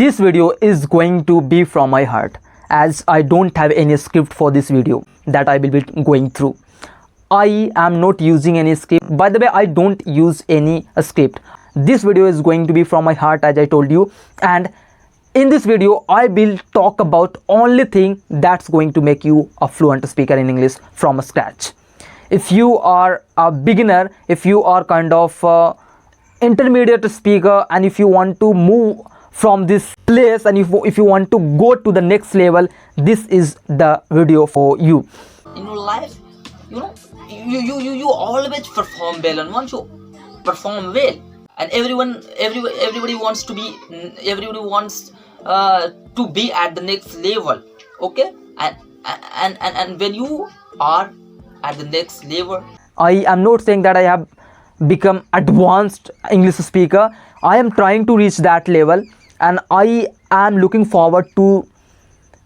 This video is going to be from my heart, as I don't have any script for this video that I will be going through. I am not using any script. By the way, I don't use any script. This video is going to be from my heart, as I told you, and in this video I will talk about only thing that's going to make you a fluent speaker in English from scratch. If you are a beginner, if you are kind of intermediate speaker, and if you want to move from this place and if you want to go to the next level, this is the video for you. In your life, you always perform well, and once you perform well, and everybody wants to be at the next level, okay? And when you are at the next level, I am not saying that I have become advanced English speaker. I am trying to reach that level, and I am looking forward to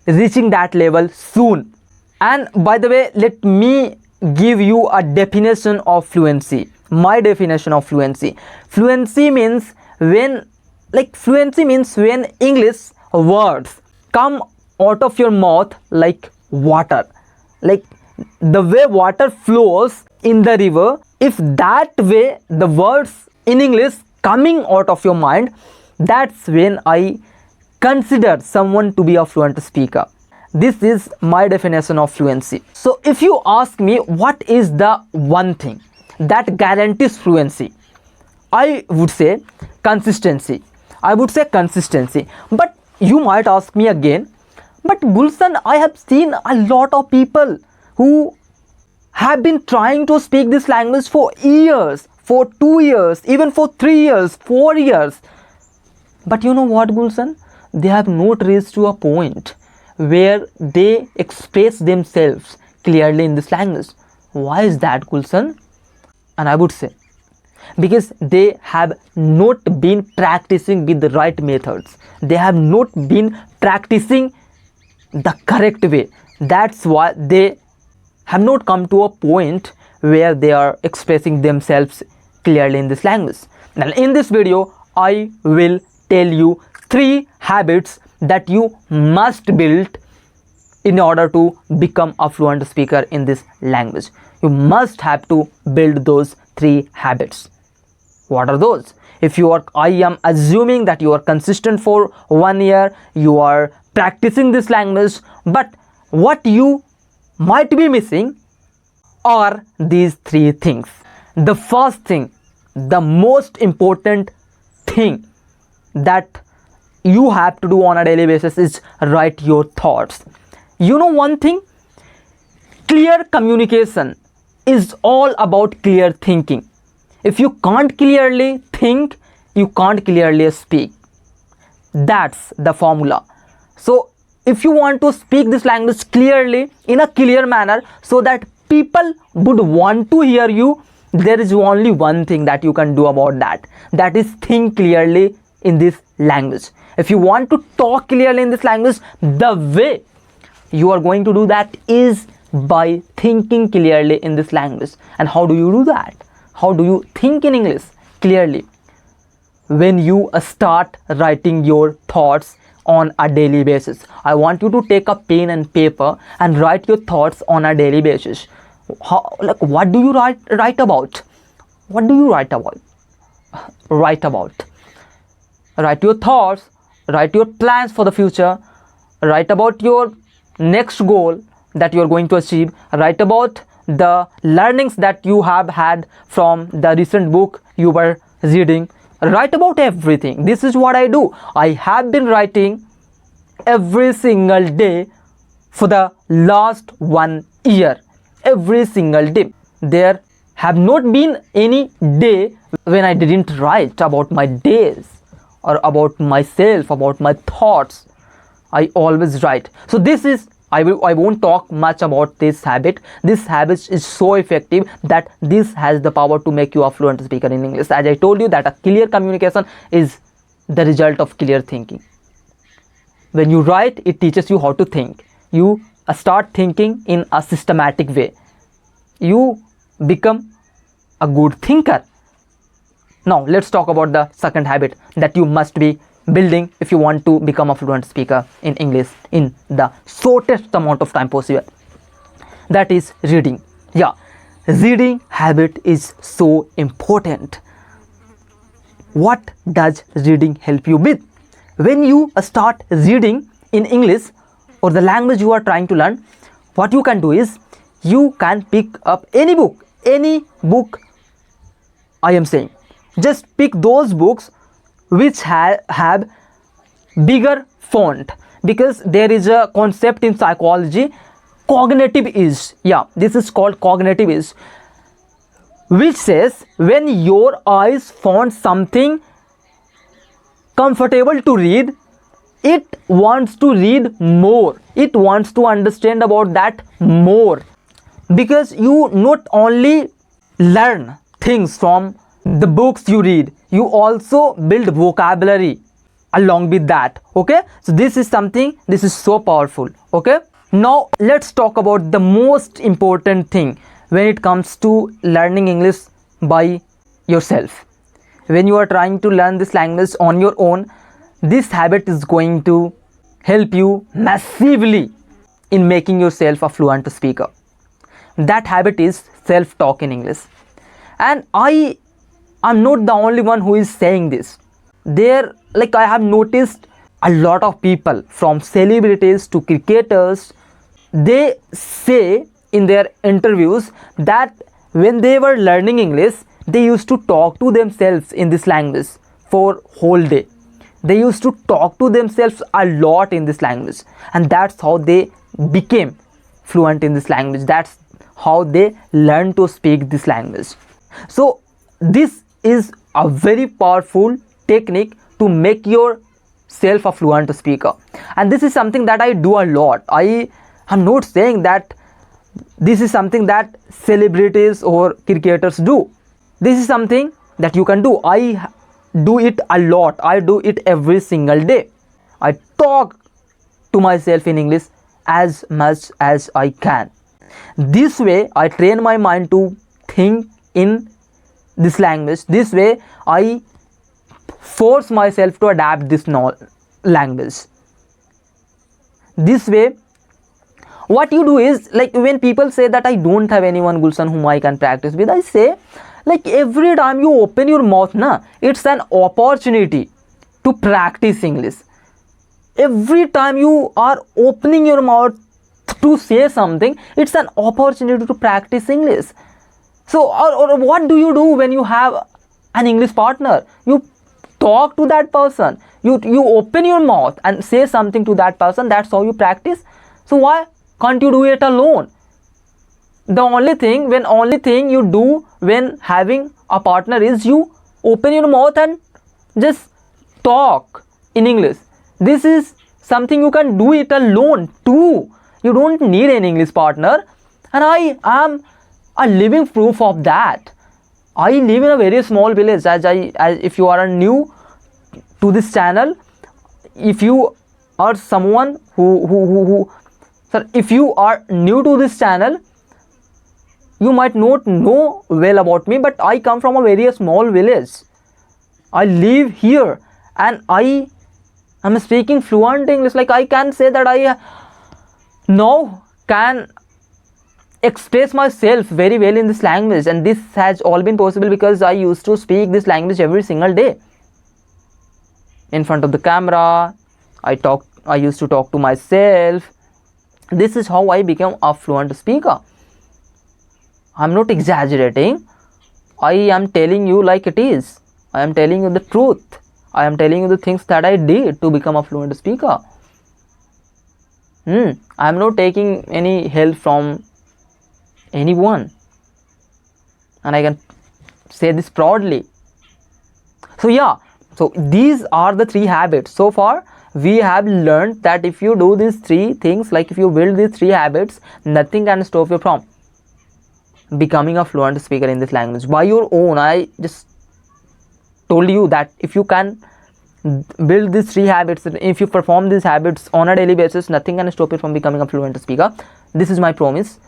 reaching that level soon. And by the way, let me give you a definition of fluency. My definition of fluency. Fluency means when English words come out of your mouth like water, like the way water flows in the river. If that way the words in English coming out of your mind, that's when I consider someone to be a fluent speaker. This is my definition of fluency. So if you ask me what is the one thing that guarantees fluency, I would say consistency. But you might ask me again, but Gulshan, I have seen a lot of people who have been trying to speak this language for years, for 2 years, even for 3 years, 4 years. But you know what, Gulshan? They have not reached to a point where they express themselves clearly in this language. Why is that, Gulshan? And I would say, because they have not been practicing with the right methods. They have not been practicing the correct way. That's why they have not come to a point where they are expressing themselves clearly in this language. Now in this video, I will tell you 3 habits that you must build in order to become a fluent speaker in this language. You must have to build those 3 habits. What are those? I am assuming that you are consistent for 1 year, you are practicing this language, but what you might be missing are these 3 things. The first thing, the most important thing that you have to do on a daily basis is write your thoughts. You know one thing? Clear communication is all about clear thinking. If you can't clearly think, you can't clearly speak. That's the formula. So if you want to speak this language clearly, in a clear manner, so that people would want to hear you, there is only one thing that you can do about that. That is think clearly in this language. If you want to talk clearly in this language, the way you are going to do that is by thinking clearly in this language. And how do you do that? How do you think in English clearly? When you start writing your thoughts on a daily basis. I want you to take a pen and paper and write your thoughts on a daily basis. What do you write about? What do you write about? Write your thoughts, write your plans for the future, write about your next goal that you are going to achieve, write about the learnings that you have had from the recent book you were reading, write about everything. This is what I do. I have been writing every single day for the last 1 year. Every single day. There have not been any day when I didn't write about my days or about myself, about my thoughts. I always write. So this is, I won't talk much about this habit. This habit is so effective that this has the power to make you a fluent speaker in English. As I told you that a clear communication is the result of clear thinking. When you write, it teaches you how to think. You start thinking in a systematic way. You become a good thinker. Now let's talk about the second habit that you must be building if you want to become a fluent speaker in English in the shortest amount of time possible. That is reading. Yeah, reading habit is so important. What does reading help you with? When you start reading in English or the language you are trying to learn, what you can do is you can pick up any book I am saying. Just pick those books which have bigger font, because there is a concept in psychology, cognitive ease. Yeah, this is called cognitive ease, which says when your eyes found something comfortable to read, it wants to read more, it wants to understand about that more, because you not only learn things from the books you read, you also build vocabulary along with that. Okay, so this is something, this is so powerful. Okay, now let's talk about the most important thing when it comes to learning English by yourself. When you are trying to learn this language on your own, this habit is going to help you massively in making yourself a fluent speaker. That habit is self-talk in English. And I am not the only one who is saying this. I have noticed a lot of people, from celebrities to cricketers, they say in their interviews that when they were learning English, they used to talk to themselves in this language for whole day. They used to talk to themselves a lot in this language, and that's how they became fluent in this language. That's how they learn to speak this language. So this is a very powerful technique to make yourself a fluent speaker, and this is something that I do a lot. I am not saying that this is something that celebrities or cricketers do. This is something that you can do. I do it a lot. I do it every single day. I talk to myself in English as much as I can. This way I train my mind to think in this language. This way I force myself to adapt this language. This way what you do is, like, when people say that I don't have anyone, Gulshan, whom I can practice with, I say, like, every time you open your mouth na, it's an opportunity to practice English. Every time you are opening your mouth to say something, it's an opportunity to practice English. So or what do you do when you have an English partner? You talk to that person, you open your mouth and say something to that person. That's how you practice. So why can't you do it alone? The only thing you do when having a partner is you open your mouth and just talk in English. This is something you can do it alone too. You don't need an English partner, and I am a living proof of that. I live in a very small village. As if you are new to this channel, if you are someone if you are new to this channel, you might not know well about me, but I come from a very small village. I live here and I am speaking fluent English. Like, I can say that I now can express myself very well in this language, and this has all been possible because I used to speak this language every single day in front of the camera. I used to talk to myself. This is how I became a fluent speaker. I'm not exaggerating. I am telling you like it is. I am telling you the truth. I am telling you the things that I did to become a fluent speaker. I am not taking any help from anyone, and I can say this proudly. So yeah, so these are the 3 habits. So far we have learned that if you do these 3 things, like if you build these 3 habits, nothing can stop you from becoming a fluent speaker in this language by your own. I just told you that if you can build these 3 habits, if you perform these habits on a daily basis, nothing can stop you from becoming a fluent speaker. This is my promise.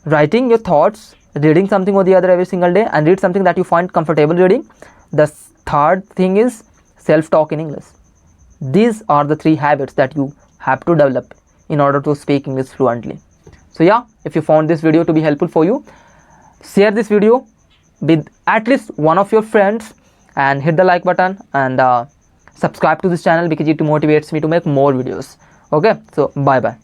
Writing your thoughts, reading something or the other every single day, and read something that you find comfortable reading. The third thing is self-talk in English. These are the 3 habits that you have to develop in order to speak English fluently. So yeah, if you found this video to be helpful for you, share this video with at least one of your friends and hit the like button and subscribe to this channel because it motivates me to make more videos. Okay, so bye bye.